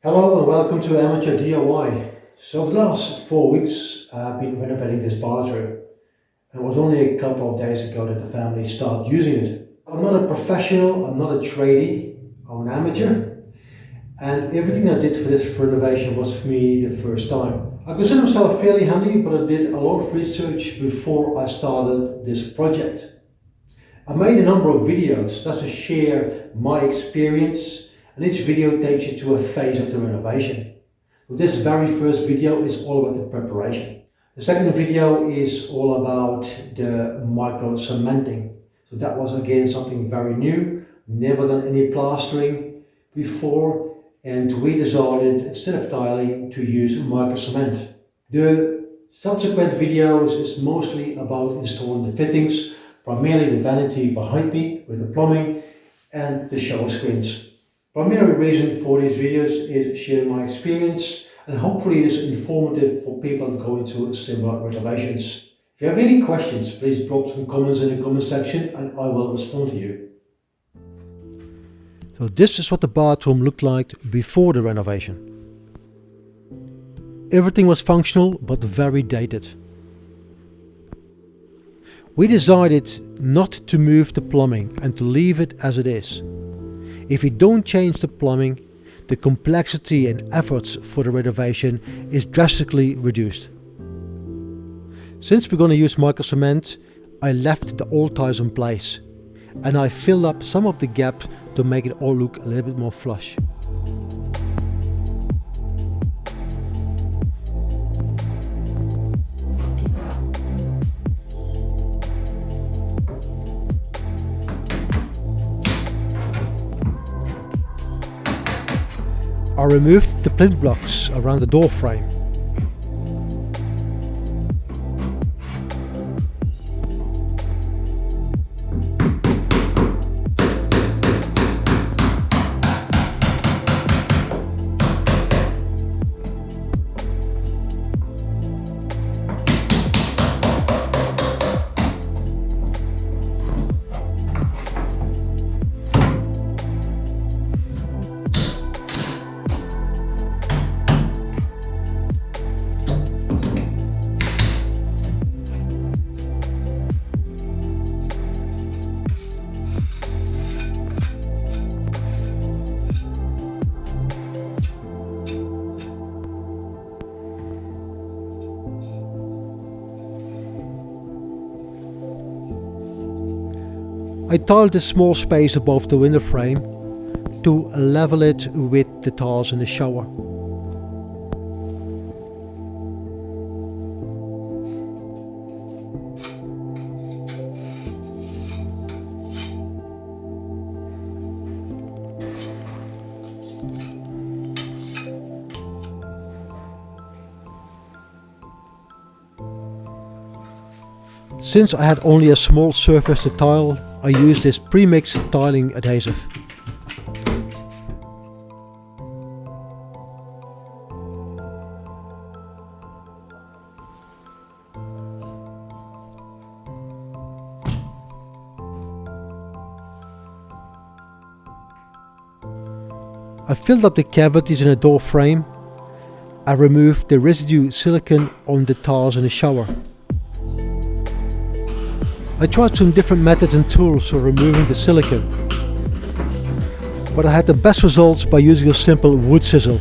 Hello and welcome to Amateur DIY. So for the last 4 weeks I've been renovating this bathroom, and it was only a couple of days ago that the family started using it. I'm not a professional, I'm not a tradie, I'm an amateur, and everything I did for this renovation was for me the first time. I consider myself fairly handy, but I did a lot of research before I started this project. I made a number of videos just to share my experience, and each video takes you to a phase of the renovation. So this very first video is all about the preparation. The second video is all about the microcementing. So that was again something very new, never done any plastering before, and we decided instead of tiling to use microcement. The subsequent videos is mostly about installing the fittings, primarily the vanity behind me with the plumbing and the shower screens. Primary reason for these videos is sharing my experience, and hopefully it is informative for people going through similar renovations. If you have any questions, please drop some comments in the comment section and I will respond to you. So this is what the bathroom looked like before the renovation. Everything was functional but very dated. We decided not to move the plumbing and to leave it as it is. If we don't change the plumbing, the complexity and efforts for the renovation is drastically reduced. Since we're going to use microcement, I left the old tiles in place and I filled up some of the gaps to make it all look a little bit more flush. I removed the plinth blocks around the door frame. I tiled a small space above the window frame to level it with the tiles in the shower. Since I had only a small surface to tile, I used this pre-mixed tiling adhesive. I filled up the cavities in the door frame. I removed the residue silicone on the tiles in the shower. I tried some different methods and tools for removing the silicone, but I had the best results by using a simple wood chisel.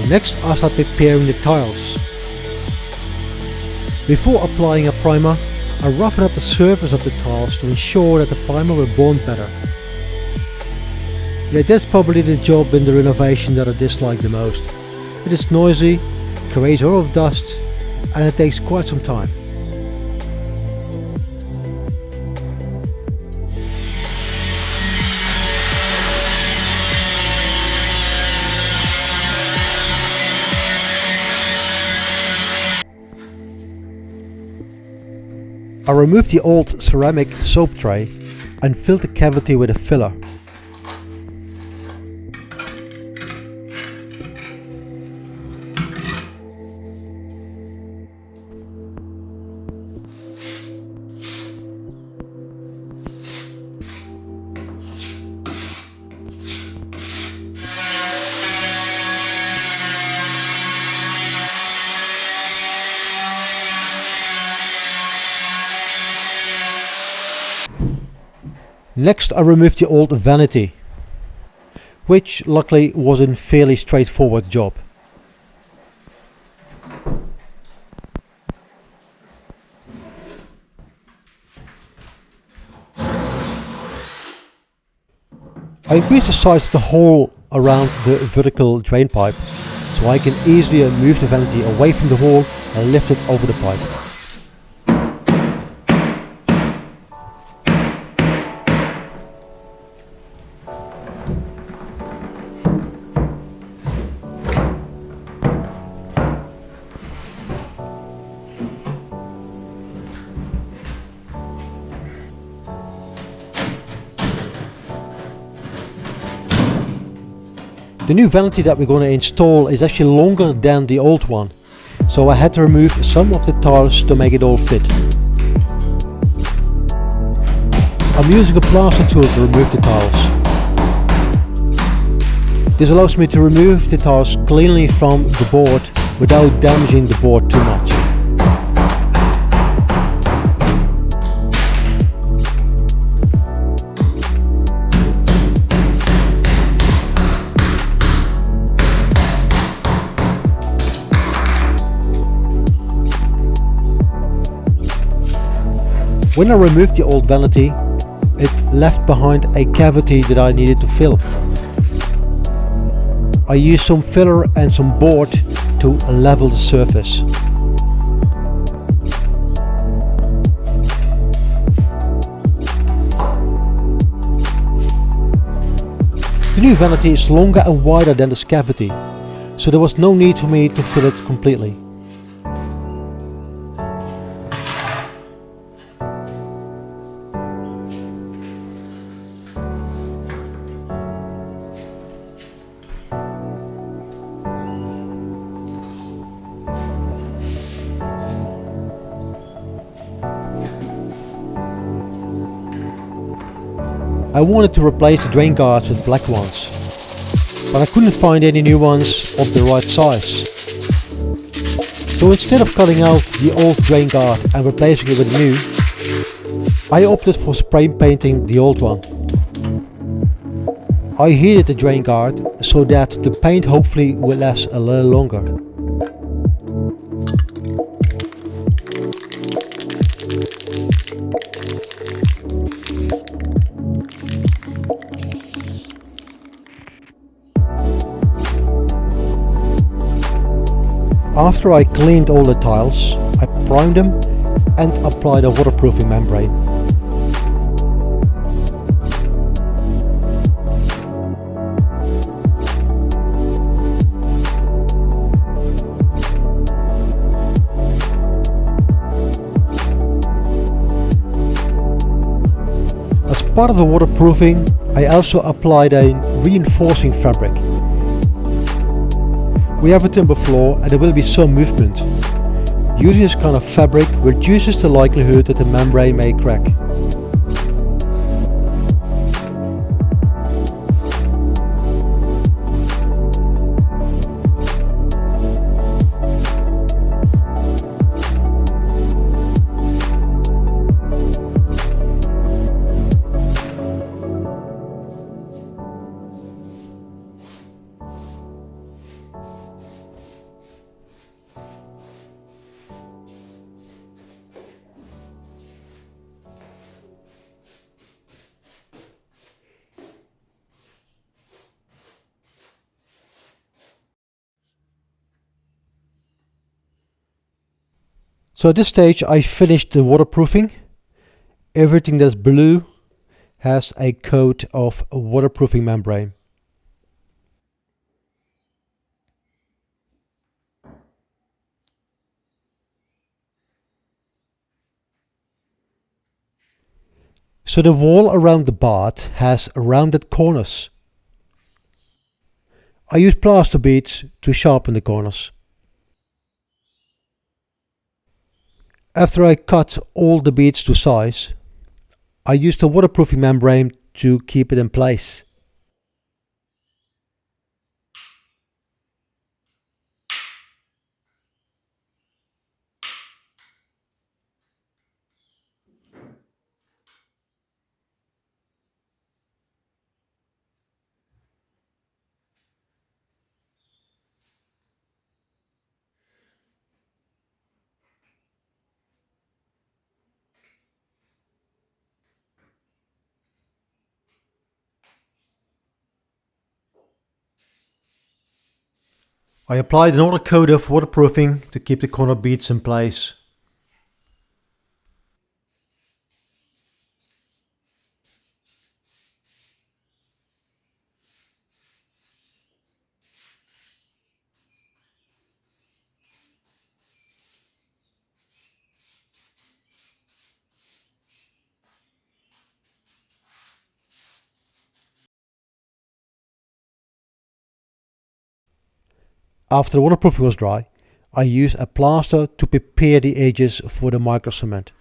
Next I start preparing the tiles. Before applying a primer, I roughen up the surface of the tiles to ensure that the primer will bond better. Yeah, that's probably the job in the renovation that I dislike the most. It is noisy, creates a lot of dust, and it takes quite some time. I removed the old ceramic soap tray and filled the cavity with a filler. Next I removed the old vanity, which luckily was a fairly straightforward job. I increased the size of the hole around the vertical drain pipe, so I can easily move the vanity away from the hole and lift it over the pipe. The new vanity that we're going to install is actually longer than the old one, so I had to remove some of the tiles to make it all fit. I'm using a plaster tool to remove the tiles. This allows me to remove the tiles cleanly from the board without damaging the board too much. When I removed the old vanity, it left behind a cavity that I needed to fill. I used some filler and some board to level the surface. The new vanity is longer and wider than this cavity, so there was no need for me to fill it completely. I wanted to replace the drain guards with black ones, but I couldn't find any new ones of the right size. So instead of cutting out the old drain guard and replacing it with a new, I opted for spray painting the old one. I heated the drain guard so that the paint hopefully will last a little longer. After I cleaned all the tiles, I primed them and applied a waterproofing membrane. As part of the waterproofing, I also applied a reinforcing fabric. We have a timber floor and there will be some movement. Using this kind of fabric reduces the likelihood that the membrane may crack. So at this stage I finished the waterproofing. Everything that's blue has a coat of waterproofing membrane. So the wall around the bath has rounded corners. I use plaster beads to sharpen the corners. After I cut all the beads to size, I used a waterproofing membrane to keep it in place. I applied another coat of waterproofing to keep the corner beads in place. After the waterproofing was dry, I used a plaster to prepare the edges for the microcement.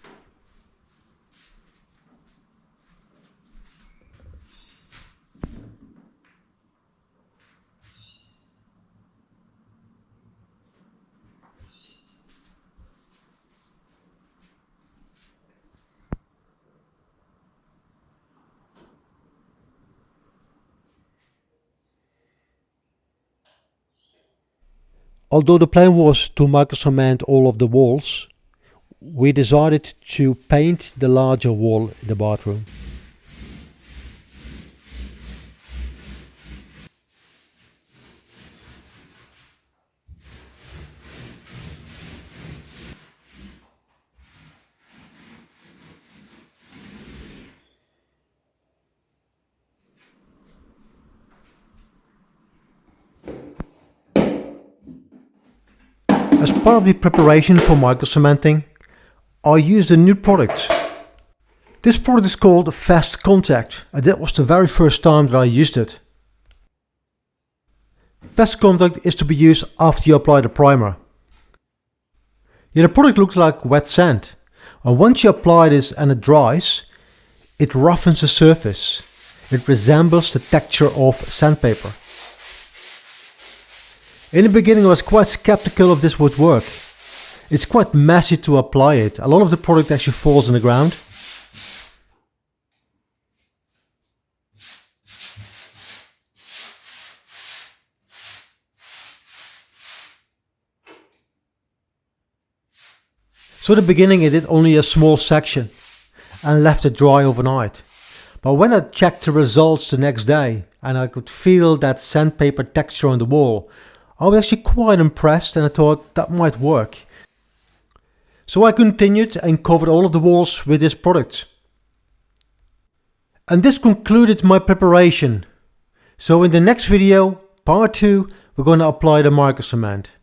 Although the plan was to microcement all of the walls, we decided to paint the larger wall in the bathroom. As part of the preparation for microcementing, I used a new product. This product is called Fast Contact, and that was the very first time that I used it. Fast Contact is to be used after you apply the primer. Yeah, the product looks like wet sand, and once you apply this and it dries, it roughens the surface. It resembles the texture of sandpaper. In the beginning I was quite skeptical if this would work. It's quite messy to apply it. A lot of the product actually falls on the ground. So in the beginning I did only a small section and left it dry overnight. But when I checked the results the next day and I could feel that sandpaper texture on the wall, I was actually quite impressed and I thought that might work. So I continued and covered all of the walls with this product. And this concluded my preparation. So in the next video, part 2, we're going to apply the microcement.